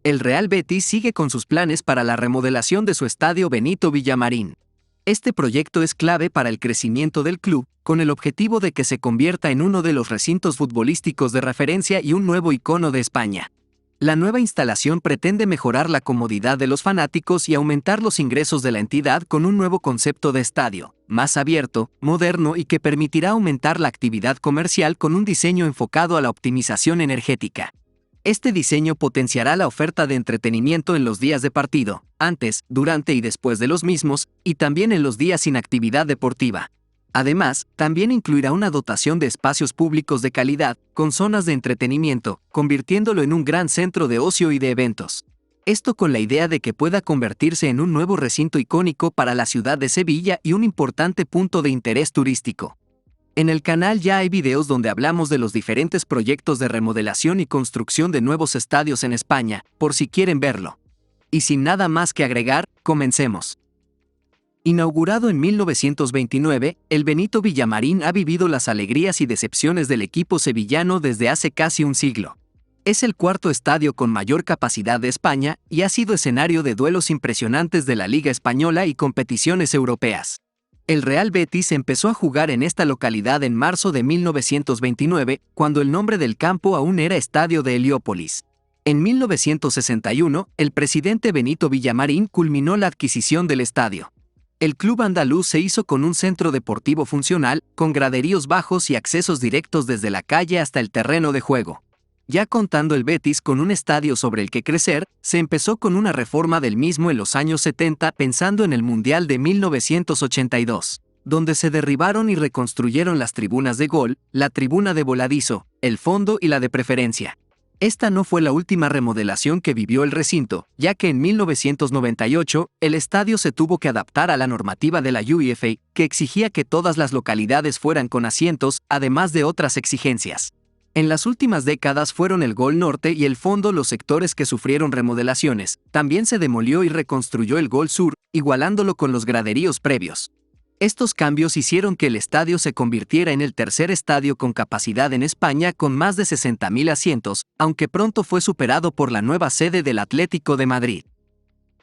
El Real Betis sigue con sus planes para la remodelación de su estadio Benito Villamarín. Este proyecto es clave para el crecimiento del club, con el objetivo de que se convierta en uno de los recintos futbolísticos de referencia y un nuevo icono de España. La nueva instalación pretende mejorar la comodidad de los fanáticos y aumentar los ingresos de la entidad con un nuevo concepto de estadio, más abierto, moderno y que permitirá aumentar la actividad comercial con un diseño enfocado a la optimización energética. Este diseño potenciará la oferta de entretenimiento en los días de partido, antes, durante y después de los mismos, y también en los días sin actividad deportiva. Además, también incluirá una dotación de espacios públicos de calidad, con zonas de entretenimiento, convirtiéndolo en un gran centro de ocio y de eventos. Esto con la idea de que pueda convertirse en un nuevo recinto icónico para la ciudad de Sevilla y un importante punto de interés turístico. En el canal ya hay videos donde hablamos de los diferentes proyectos de remodelación y construcción de nuevos estadios en España, por si quieren verlo. Y sin nada más que agregar, comencemos. Inaugurado en 1929, el Benito Villamarín ha vivido las alegrías y decepciones del equipo sevillano desde hace casi un siglo. Es el cuarto estadio con mayor capacidad de España y ha sido escenario de duelos impresionantes de la Liga Española y competiciones europeas. El Real Betis empezó a jugar en esta localidad en marzo de 1929, cuando el nombre del campo aún era Estadio de Heliópolis. En 1961, el presidente Benito Villamarín culminó la adquisición del estadio. El club andaluz se hizo con un centro deportivo funcional, con graderíos bajos y accesos directos desde la calle hasta el terreno de juego. Ya contando el Betis con un estadio sobre el que crecer, se empezó con una reforma del mismo en los años 70 pensando en el Mundial de 1982, donde se derribaron y reconstruyeron las tribunas de gol, la tribuna de voladizo, el fondo y la de preferencia. Esta no fue la última remodelación que vivió el recinto, ya que en 1998, el estadio se tuvo que adaptar a la normativa de la UEFA, que exigía que todas las localidades fueran con asientos, además de otras exigencias. En las últimas décadas fueron el Gol Norte y el Fondo los sectores que sufrieron remodelaciones. También se demolió y reconstruyó el Gol Sur, igualándolo con los graderíos previos. Estos cambios hicieron que el estadio se convirtiera en el tercer estadio con capacidad en España con más de 60.000 asientos, aunque pronto fue superado por la nueva sede del Atlético de Madrid.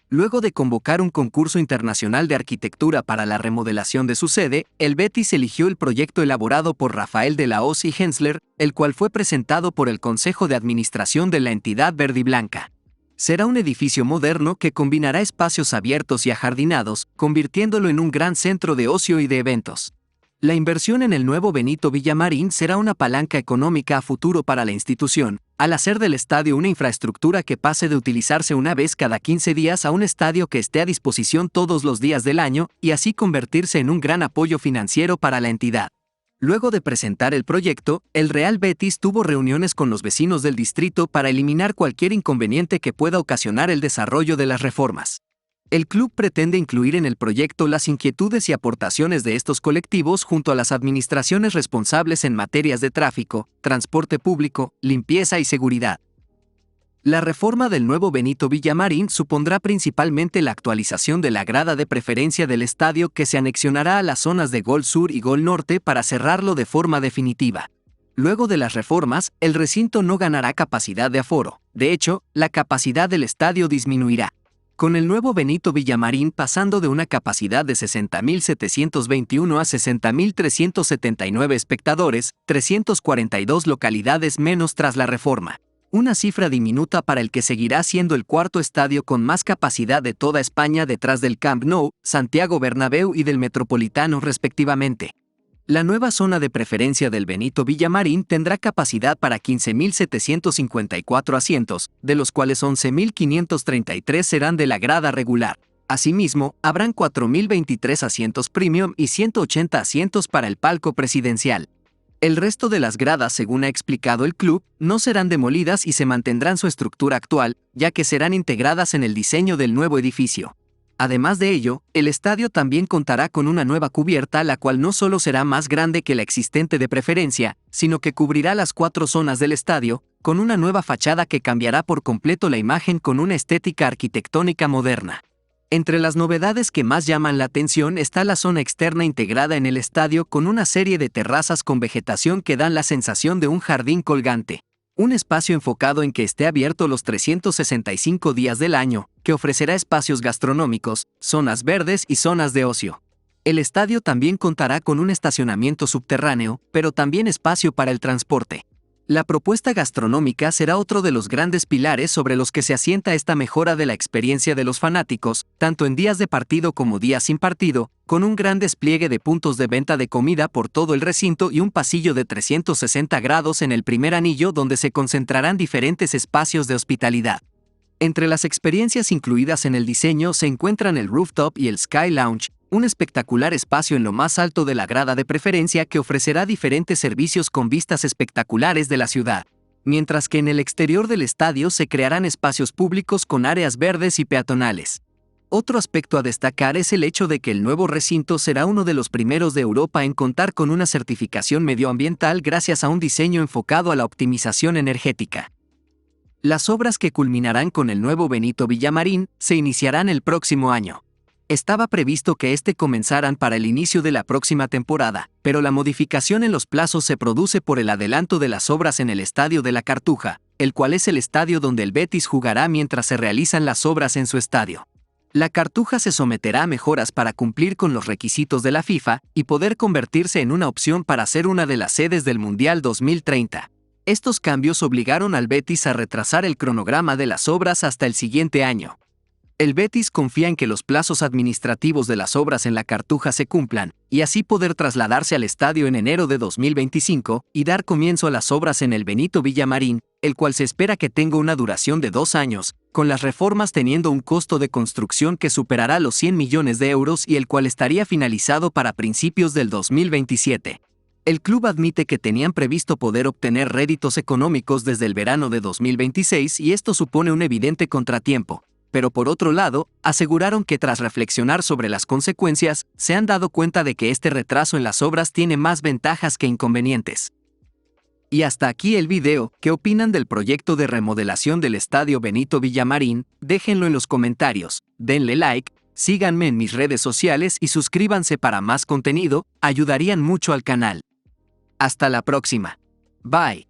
Luego de convocar un concurso internacional de arquitectura para la remodelación de su sede, el Betis eligió el proyecto elaborado por Rafael de la Hoz y Hensler, el cual fue presentado por el Consejo de Administración de la entidad verdiblanca. Será un edificio moderno que combinará espacios abiertos y ajardinados, convirtiéndolo en un gran centro de ocio y de eventos. La inversión en el nuevo Benito Villamarín será una palanca económica a futuro para la institución, al hacer del estadio una infraestructura que pase de utilizarse una vez cada 15 días a un estadio que esté a disposición todos los días del año y así convertirse en un gran apoyo financiero para la entidad. Luego de presentar el proyecto, el Real Betis tuvo reuniones con los vecinos del distrito para eliminar cualquier inconveniente que pueda ocasionar el desarrollo de las reformas. El club pretende incluir en el proyecto las inquietudes y aportaciones de estos colectivos junto a las administraciones responsables en materias de tráfico, transporte público, limpieza y seguridad. La reforma del nuevo Benito Villamarín supondrá principalmente la actualización de la grada de preferencia del estadio que se anexionará a las zonas de Gol Sur y Gol Norte para cerrarlo de forma definitiva. Luego de las reformas, el recinto no ganará capacidad de aforo. De hecho, la capacidad del estadio disminuirá. Con el nuevo Benito Villamarín pasando de una capacidad de 60.721 a 60.379 espectadores, 342 localidades menos tras la reforma. Una cifra diminuta para el que seguirá siendo el cuarto estadio con más capacidad de toda España detrás del Camp Nou, Santiago Bernabéu y del Metropolitano respectivamente. La nueva zona de preferencia del Benito Villamarín tendrá capacidad para 15.754 asientos, de los cuales 11.533 serán de la grada regular. Asimismo, habrán 4.023 asientos premium y 180 asientos para el palco presidencial. El resto de las gradas, según ha explicado el club, no serán demolidas y se mantendrán su estructura actual, ya que serán integradas en el diseño del nuevo edificio. Además de ello, el estadio también contará con una nueva cubierta, la cual no solo será más grande que la existente de preferencia, sino que cubrirá las 4 zonas del estadio, con una nueva fachada que cambiará por completo la imagen con una estética arquitectónica moderna. Entre las novedades que más llaman la atención está la zona externa integrada en el estadio con una serie de terrazas con vegetación que dan la sensación de un jardín colgante. Un espacio enfocado en que esté abierto los 365 días del año, que ofrecerá espacios gastronómicos, zonas verdes y zonas de ocio. El estadio también contará con un estacionamiento subterráneo, pero también espacio para el transporte. La propuesta gastronómica será otro de los grandes pilares sobre los que se asienta esta mejora de la experiencia de los fanáticos, tanto en días de partido como días sin partido, con un gran despliegue de puntos de venta de comida por todo el recinto y un pasillo de 360 grados en el primer anillo donde se concentrarán diferentes espacios de hospitalidad. Entre las experiencias incluidas en el diseño se encuentran el Rooftop y el Sky Lounge, un espectacular espacio en lo más alto de la grada de preferencia que ofrecerá diferentes servicios con vistas espectaculares de la ciudad, mientras que en el exterior del estadio se crearán espacios públicos con áreas verdes y peatonales. Otro aspecto a destacar es el hecho de que el nuevo recinto será uno de los primeros de Europa en contar con una certificación medioambiental gracias a un diseño enfocado a la optimización energética. Las obras que culminarán con el nuevo Benito Villamarín se iniciarán el próximo año. Estaba previsto que comenzaran para el inicio de la próxima temporada, pero la modificación en los plazos se produce por el adelanto de las obras en el Estadio de la Cartuja, el cual es el estadio donde el Betis jugará mientras se realizan las obras en su estadio. La Cartuja se someterá a mejoras para cumplir con los requisitos de la FIFA y poder convertirse en una opción para ser una de las sedes del Mundial 2030. Estos cambios obligaron al Betis a retrasar el cronograma de las obras hasta el siguiente año. El Betis confía en que los plazos administrativos de las obras en la Cartuja se cumplan, y así poder trasladarse al estadio en enero de 2025 y dar comienzo a las obras en el Benito Villamarín, el cual se espera que tenga una duración de 2 años, con las reformas teniendo un costo de construcción que superará los 100 millones de euros y el cual estaría finalizado para principios del 2027. El club admite que tenían previsto poder obtener réditos económicos desde el verano de 2026 y esto supone un evidente contratiempo. Pero por otro lado, aseguraron que tras reflexionar sobre las consecuencias, se han dado cuenta de que este retraso en las obras tiene más ventajas que inconvenientes. Y hasta aquí el video. ¿Qué opinan del proyecto de remodelación del Estadio Benito Villamarín? Déjenlo en los comentarios, denle like, síganme en mis redes sociales y suscríbanse para más contenido, ayudarían mucho al canal. Hasta la próxima. Bye.